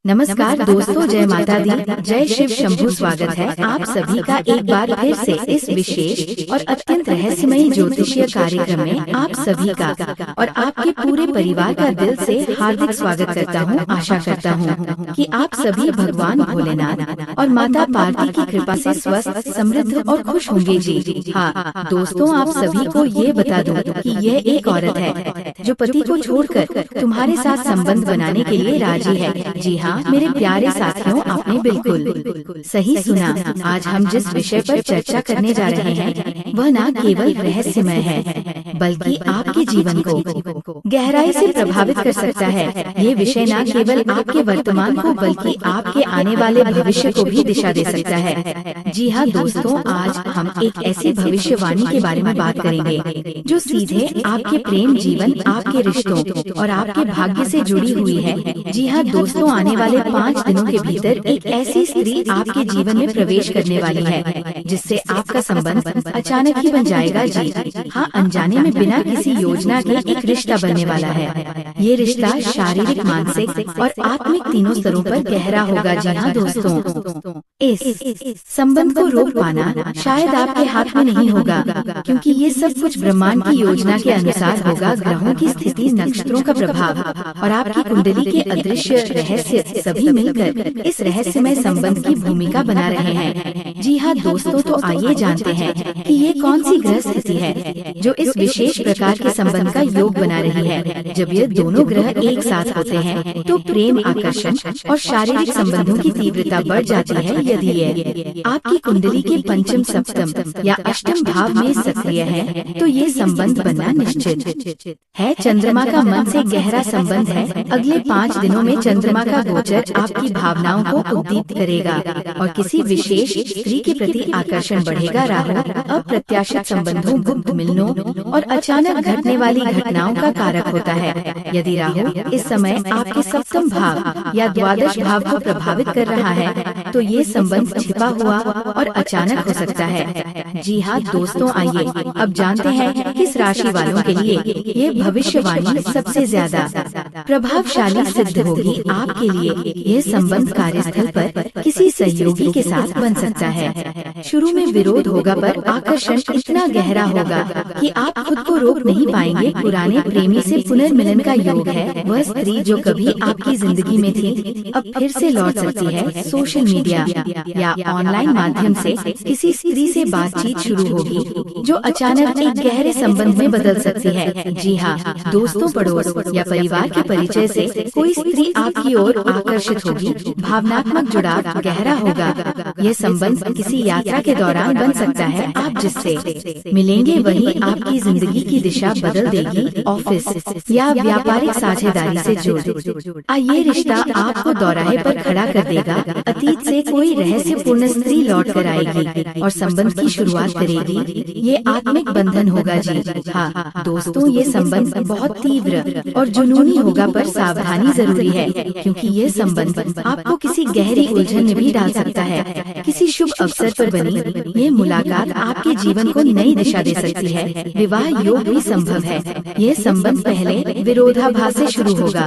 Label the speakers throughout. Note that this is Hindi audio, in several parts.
Speaker 1: नमस्कार दोस्तों, जय माता दी, जय शिव शंभू। स्वागत है आप सभी का एक बार फिर से इस विशेष और अत्यंत रहस्यमयी ज्योतिषीय कार्यक्रम में आप सभी का और आपके पूरे परिवार का दिल से हार्दिक स्वागत करता हूं। आशा करता हूं कि आप सभी भगवान भोलेनाथ और माता पार्वती की कृपा से स्वस्थ, समृद्ध और खुश होंगे जी। हाँ दोस्तों, आप सभी को ये बता दूं कि यह एक औरत है जो पति को छोड़कर तुम्हारे साथ संबंध बनाने के लिए राजी है। जी हाँ मेरे प्यारे साथियों, आपने बिल्कुल सही सुना। आज हम जिस विषय पर चर्चा करने जा रहे हैं वह न केवल रहस्यमय है बल्कि आपके जीवन को गहराई से प्रभावित कर सकता है। ये विषय न केवल आपके वर्तमान को बल्कि आपके आने वाले भविष्य को भी दिशा दे सकता है। जी हाँ दोस्तों, आज हम एक ऐसी भविष्यवाणी के बारे में बात करेंगे जो सीधे आपके प्रेम जीवन, आपके रिश्तों और आपके भाग्य से जुड़ी हुई है। जी हाँ दोस्तों, आने वाले 5 दिनों के भीतर एक ऐसी स्त्री आपके जीवन में प्रवेश करने वाली है जिससे आपका संबंध अचानक ही बन जाएगा। जी हाँ, अनजाने में बिना किसी योजना के एक रिश्ता बनने वाला है। ये रिश्ता शारीरिक, मानसिक और आत्मिक तीनों स्तरों पर गहरा होगा। जी हाँ दोस्तों, इस संबंध को रोक पाना शायद आपके हाथ में नहीं होगा, क्योंकि ये सब कुछ ब्रह्मांड की योजना के अनुसार होगा। ग्रहों की स्थिति, नक्षत्रों का प्रभाव और आपकी कुंडली के अदृश्य रहस्य सभी मिलकर इस रहस्यमय संबंध की भूमिका बना रहे हैं। जी हाँ दोस्तों, तो आइए जानते हैं कि ये कौन सी ग्रह स्थिति है जो इस विशेष प्रकार के संबंध का योग बना रही है। जब ये दोनों ग्रह एक साथ होते हैं तो प्रेम, आकर्षण और शारीरिक संबंधों की तीव्रता बढ़ जाती है। यदि ये आपकी कुंडली के पंचम, सप्तम या अष्टम भाव में सक्रिय है तो ये संबंध बनना निश्चित है। चंद्रमा का मन से गहरा संबंध है। अगले 5 दिनों में चंद्रमा का गोचर आपकी भावनाओं को उद्दीपित करेगा और किसी विशेष स्त्री के प्रति आकर्षण बढ़ेगा। राहु अप्रत्याशित संबंधों, गुप्त मिलनों और अचानक घटने वाली घटनाओं का कारक होता है। यदि राहु इस समय आपके सप्तम भाव या द्वादश भाव को प्रभावित कर रहा है तो ये संबंध छिपा हुआ और अचानक हो सकता है। जी हाँ दोस्तों, आइए अब जानते हैं किस राशि वालों के लिए ये भविष्यवाणी सबसे ज्यादा प्रभावशाली सिद्ध होगी। आपके लिए यह संबंध कार्यस्थल पर किसी सहयोगी के साथ बन सकता है। शुरू में विरोध होगा पर आकर्षण इतना गहरा होगा कि आप खुद को रोक नहीं पाएंगे। पुराने प्रेमी से पुनर्मिलन का योग है। वह स्त्री जो कभी आपकी जिंदगी में थी अब फिर से लौट सकती है। सोशल मीडिया या ऑनलाइन माध्यम से किसी स्त्री से बातचीत शुरू होगी जो अचानक एक गहरे संबंध में बदल सकती है। जी हाँ दोस्तों, पड़ोस या परिवार के परिचय से कोई स्त्री आपकी ओर आकर्षित होगी। भावनात्मक जुड़ाव गहरा होगा। यह संबंध किसी यात्रा के दौरान बन सकता है। आप जिससे मिलेंगे वही आपकी जिंदगी की दिशा बदल देगी। ऑफिस या व्यापारिक साझेदारी से जुड़ ये रिश्ता आपको दौराहे पर खड़ा कर देगा। अतीत से कोई रहस्यपूर्ण स्त्री लौट कर आएगी और संबंध की शुरुआत करेगी। ये आत्मिक बंधन होगा। जी हाँ दोस्तों, ये संबंध बहुत तीव्र और जुनूनी होगा पर सावधानी जरूरी है, क्योंकि ये संबंध आपको किसी गहरी उलझन में भी डाल सकता है। किसी शुभ अवसर पर बनी ये मुलाकात आपके जीवन को नई दिशा दे सकती है। विवाह योग भी संभव है। यह संबंध पहले विरोधाभास से शुरू होगा,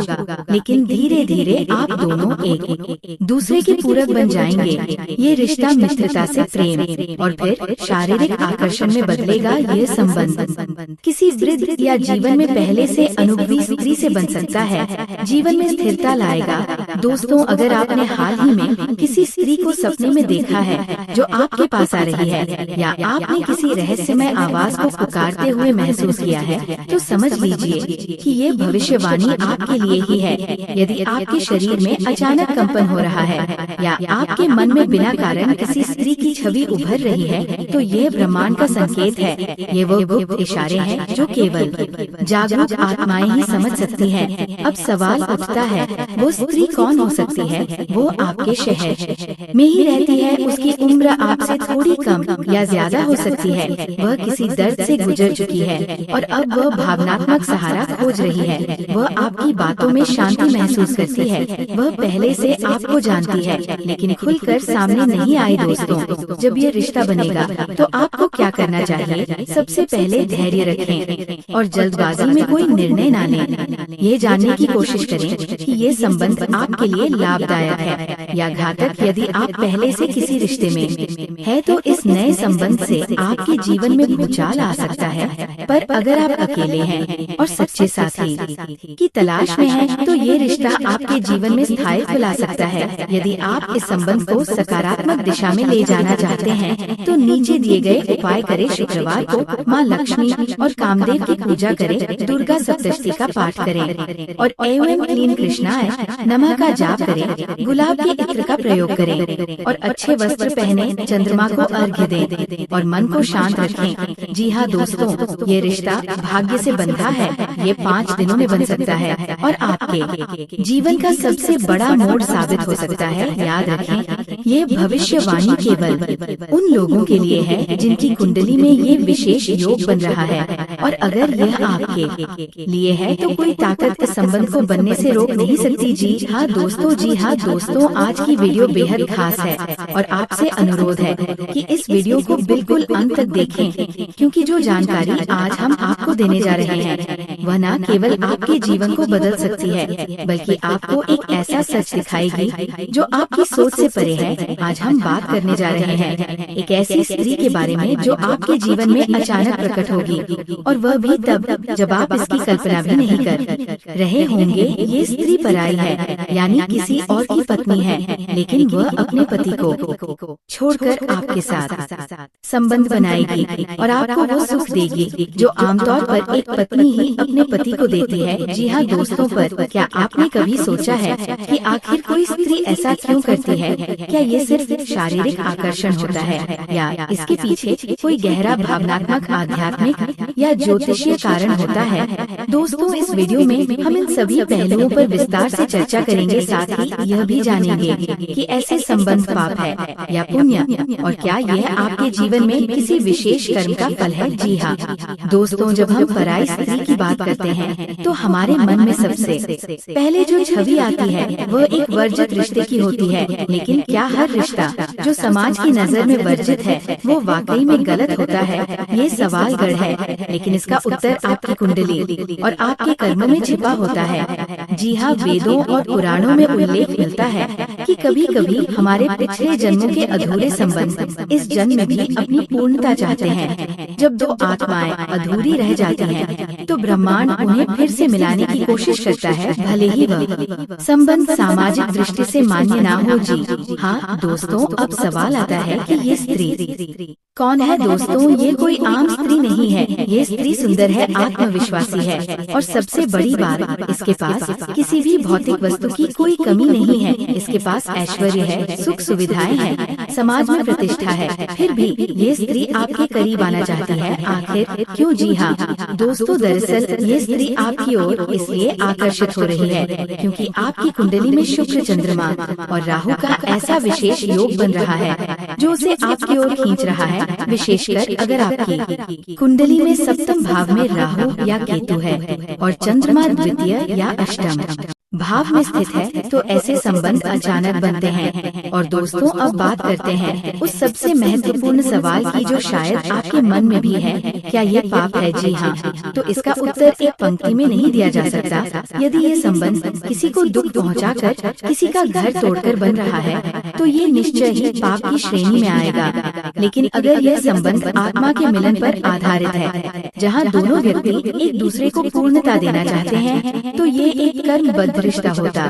Speaker 1: लेकिन धीरे धीरे आप दोनों एक दूसरे के पूरक बन जाएंगे। ये रिश्ता मित्रता से प्रेम और फिर शारीरिक आकर्षण में बदलेगा। ये संबंध किसी वृद्ध या जीवन में पहले से अनुभवी स्त्री से बन सकता है। जीवन में स्थिरता लाएगा। दोस्तों, अगर आपने हाल ही में किसी स्त्री को सपने में देखा है जो आपके पास आ रही है या आपने किसी रहस्यमय आवाज को पुकारते हुए महसूस किया है तो समझ लीजिए कि ये भविष्यवाणी आपके लिए ही है। यदि आपके शरीर में अचानक कंपन हो रहा है या आपके मन में बिना कारण किसी स्त्री की छवि उभर रही है तो ये ब्रह्मांड का संकेत है। ये वो गुप्त इशारे हैं जो केवल जागरूक आत्माएं ही समझ सकती हैं। अब सवाल उठता है, वो स्त्री कौन हो सकती है? वो आपके शहर में ही रहती है। उसकी उम्र आपसे थोड़ी कम या ज्यादा हो सकती है। वह किसी दर्द से गुजर चुकी है और अब वह भावनात्मक सहारा खोज रही है। वह आपकी बातों में शांति महसूस करती है। वह पहले से आपको जानती है, लेकिन लेकिन खुलकर सामने नहीं आए। दोस्तों, जब ये रिश्ता बनेगा तो आपको क्या करना चाहिए? सबसे पहले धैर्य रखें और जल्दबाजी में कोई निर्णय ना लें। ये जानने की कोशिश करें कि ये संबंध आपके लिए लाभदायक है या घातक। यदि आप पहले से किसी रिश्ते में है तो इस नए संबंध से आपके जीवन में भूचाल आ सकता है। पर अगर आप अकेले हैं और सच्चे साथी की तलाश में हैं, तो ये रिश्ता आपके जीवन में स्थायित्व ला सकता है। यदि आप इस संबंध को सकारात्मक दिशा में ले जाना चाहते हैं तो नीचे दिए गए उपाय करें। शुक्रवार को माँ लक्ष्मी और कामदेव की पूजा करें, दुर्गा सप्तशती का पाठ करें और एवं क्लीन कृष्णाय नमः का जाप करें। गुलाब के इत्र का प्रयोग करें और अच्छे वस्त्र पहने चंद्रमा को अर्घ्य दें और मन को शांत रखें। जी हाँ दोस्तों, ये रिश्ता भाग्य से बंधा है। ये 5 दिनों में बन सकता है और आपके जीवन का सबसे बड़ा मोड़ साबित हो सकता है। याद रखें, ये भविष्यवाणी केवल उन लोगों के लिए है जिनकी कुंडली में ये विशेष योग बन रहा है। और अगर यह आपके लिए है तो कोई ताकत इस संबंध को बनने से रोक नहीं सकती। जी हाँ दोस्तों, आज की वीडियो बेहद खास है और आपसे अनुरोध है कि इस वीडियो को बिल्कुल अंत तक देखें, क्योंकि जो जानकारी आज हम आपको देने जा रहे हैं वह न केवल आपके जीवन को बदल सकती है, बल्कि आपको एक ऐसा सच दिखाएगी जो आपकी सोच से परे है। आज हम बात करने जा रहे हैं एक ऐसी स्त्री के बारे में जो आपके जीवन में अचानक प्रकट होगी, और वह भी तब जब आप इसकी कल्पना भी नहीं कर रहे होंगे। ये स्त्री पराई है, यानी किसी और की पत्नी है, लेकिन वह अपने पति को छोड़कर आपके साथ संबंध बनाएगी और आपको वो सुख देगी जो आमतौर पर एक पत्नी ही अपने पति को देती है। जी हाँ दोस्तों, पर क्या आपने कभी सोचा है कि आखिर कोई स्त्री ऐसा क्यों करती है? क्या ये सिर्फ शारीरिक आकर्षण होता है या इसके पीछे कोई गहरा भावनात्मक, आध्यात्मिक या ज्योतिषीय कारण होता है? दोस्तों, इस वीडियो में हम इन सभी पहलुओं पर विस्तार से चर्चा करेंगे। साथ ही यह भी जानेंगे कि ऐसे संबंध पाप है या पुण्य, और क्या यह आपके जीवन में किसी विशेष कर्म का फल है। जी हाँ दोस्तों, जब हम पराई स्त्री की बात करते हैं तो हमारे मन में सबसे पहले जो छवि आती है वह एक वर्जित रिश्ते की होती है। लेकिन क्या हर रिश्ता जो समाज की नजर में वर्जित है वो वाकई में गलत होता है? ये सवाल गढ़ है, लेकिन इसका उत्तर आपकी कुंडली और आपके कर्मों में छिपा होता है। जी हाँ, वेदों और पुराणों में उल्लेख मिलता है कि कभी कभी हमारे पिछले जन्मों के अधूरे संबंध इस जन्म में भी अपनी पूर्णता चाहते हैं। जब दो आत्माएं अधूरी रह जाती हैं, तो ब्रह्मांड उन्हें फिर से मिलाने की कोशिश करता है, भले ही वह संबंध सामाजिक दृष्टि से मान्य ना हो। जी हाँ दोस्तों, अब सवाल आता है कि ये स्त्री कौन है? दोस्तों, ये कोई आम स्त्री नहीं है। ये स्त्री सुंदर है, आत्मविश्वासी है और सबसे बड़ी बात, इसके पास किसी भी भौतिक वस्तु की कोई कमी नहीं है। इसके पास ऐश्वर्य है, सुख सुविधाएं हैं, समाज में प्रतिष्ठा है, फिर भी ये स्त्री आपके करीब आना चाहती है। आखिर क्यों? जी हाँ दोस्तों, दरअसल ये स्त्री आपकी ओर इसलिए आकर्षित हो रही है क्योंकि आपकी कुंडली में शुक्र, चंद्रमा और राहु का ऐसा विशेष योग बन रहा है जो उसे आपकी ओर खींच रहा है। विशेषकर अगर आपकी कुंडली में सप्तम भाव में राहु या केतु है और चंद्रमा द्वितीय या अष्टम भाव में स्थित है, तो ऐसे संबंध अचानक बनते हैं। और दोस्तों, अब बात करते हैं उस सबसे महत्वपूर्ण सवाल की जो शायद आपके मन में भी है, क्या ये पाप है? जी हाँ, तो इसका उत्तर एक पंक्ति में नहीं दिया जा सकता। यदि ये संबंध किसी को दुख पहुंचाकर, किसी का घर तोड़कर बन रहा है, तो ये निश्चय ही पाप की श्रेणी में आएगा। लेकिन अगर यह संबंध आत्मा के मिलन पर आधारित है, जहाँ दोनों व्यक्ति एक दूसरे को पूर्णता देना चाहते हैं, तो ये एक कर्मबद्ध रिश्ता होता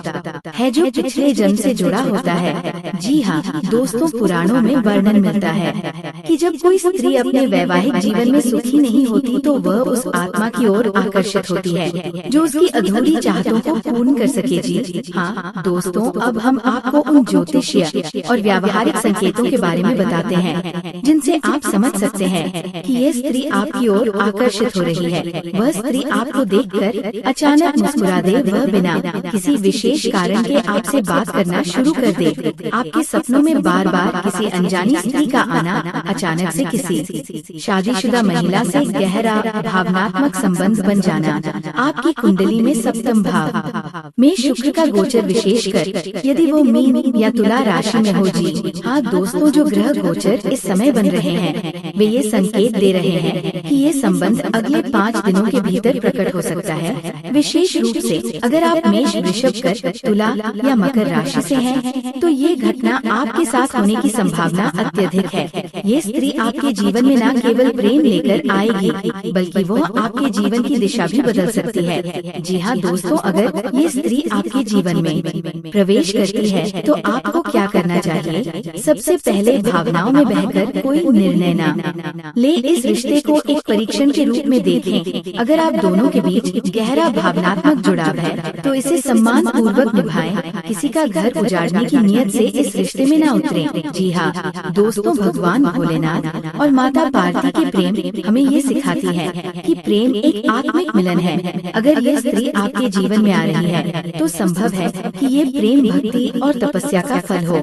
Speaker 1: है जो पिछले जन्म से जुड़ा होता है। जी हाँ दोस्तों, पुराणों में वर्णन मिलता है कि जब कोई स्त्री अपने वैवाहिक जीवन में सुखी नहीं होती तो वह उस आत्मा की ओर आकर्षित होती है जो उसकी अधूरी चाहतों को पूर्ण कर सके। जी हाँ दोस्तों, अब हम आपको उन ज्योतिषीय और व्यावहारिक संकेतों के बारे में बताते हैं जिनसे आप समझ सकते हैं कि ये स्त्री आपकी ओर आकर्षित हो रही है। वह स्त्री आपको देखकर अचानक मुस्कुरा दे, वह बिना किसी विशेष कारण के आपसे बात करना शुरू कर दे। आपके सपनों में बार बार किसी अनजानी स्त्री का आना, अचानक से किसी शादीशुदा महिला से गहरा भावनात्मक संबंध बन जाना। आपकी कुंडली में सप्तम भाव में शुक्र का गोचर, विशेषकर यदि वो मीन या तुला राशि में हो। जी हाँ दोस्तों, जो ग्रह गोचर इस समय बन रहे हैं वे ये संकेत दे रहे हैं कि ये संबंध अगले 5 दिनों के भीतर प्रकट हो सकता है। विशेष रूप से अगर आप मेष, वृषभ, कर्क, तुला या मकर राशि से हैं, तो ये घटना आपके साथ होने की संभावना अत्यधिक है। ये स्त्री आपके जीवन में न केवल प्रेम लेकर आएगी, बल्कि वो आपके जीवन की दिशा भी बदल सकती है। जी हाँ दोस्तों, अगर ये स्त्री आपके जीवन में प्रवेश करती है तो आपको क्या करना चाहिए? सबसे पहले भावनाओं में बहकर कोई निर्णय न ले, इस रिश्ते को एक परीक्षण के रूप में देखें। अगर आप दोनों के बीच गहरा भावनात्मक जुड़ाव है तो इसे सम्मान पूर्वक निभाएं। किसी का घर उजाड़ने की नियत से इस रिश्ते में न उतरें। जी हाँ दोस्तों, भगवान भोलेनाथ और माता पार्वती के प्रेम हमें ये सिखाती है कि प्रेम एक आत्मिक मिलन है। अगर ये स्त्री आपके जीवन में आ रही है तो संभव है कि ये प्रेम भक्ति और तपस्या का फल हो,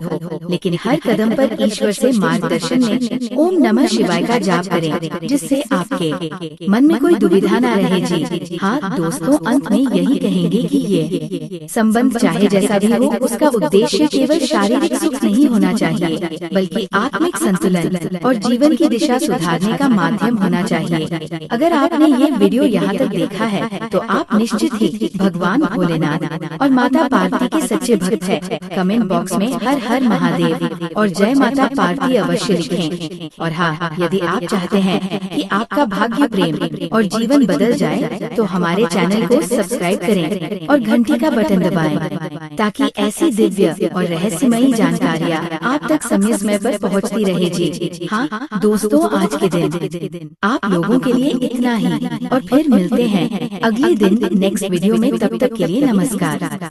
Speaker 1: लेकिन हर कदम पर ईश्वर से मार्गदर्शन में ओम नमः शिवाय का जाप करें, जिससे आपके मन में कोई दुविधा न रहे। जी हाँ दोस्तों, अंत में यही कहेंगे कि ये संबंध चाहे जैसा भी हो, उसका उद्देश्य केवल शारीरिक सुख नहीं होना चाहिए, बल्कि आत्मिक संतुलन और जीवन की दिशा सुधारने का माध्यम होना चाहिए। अगर आपने ये वीडियो यहाँ तक देखा है तो आप निश्चित ही भगवान भोलेनाथ और माता पार्वती के सच्चे भक्त हैं। कमेंट बॉक्स में हर हर महादेव और जय माता पार्वती अवश्य लिखें। और हाँ, यदि आप चाहते हैं कि आपका भाग्य, प्रेम और जीवन बदल जाए तो हमारे चैनल को सब्सक्राइब करें और घंटी का बटन दबाएं, ताकि ऐसी दिव्य और रहस्यमयी जानकारियाँ आप तक समय समय पर पहुँचती रहे। जी हाँ दोस्तों, आज के दिन आप लोगों के लिए इतना ही, और फिर मिलते हैं अगले दिन नेक्स्ट वीडियो में। तब तक के लिए नमस्कार।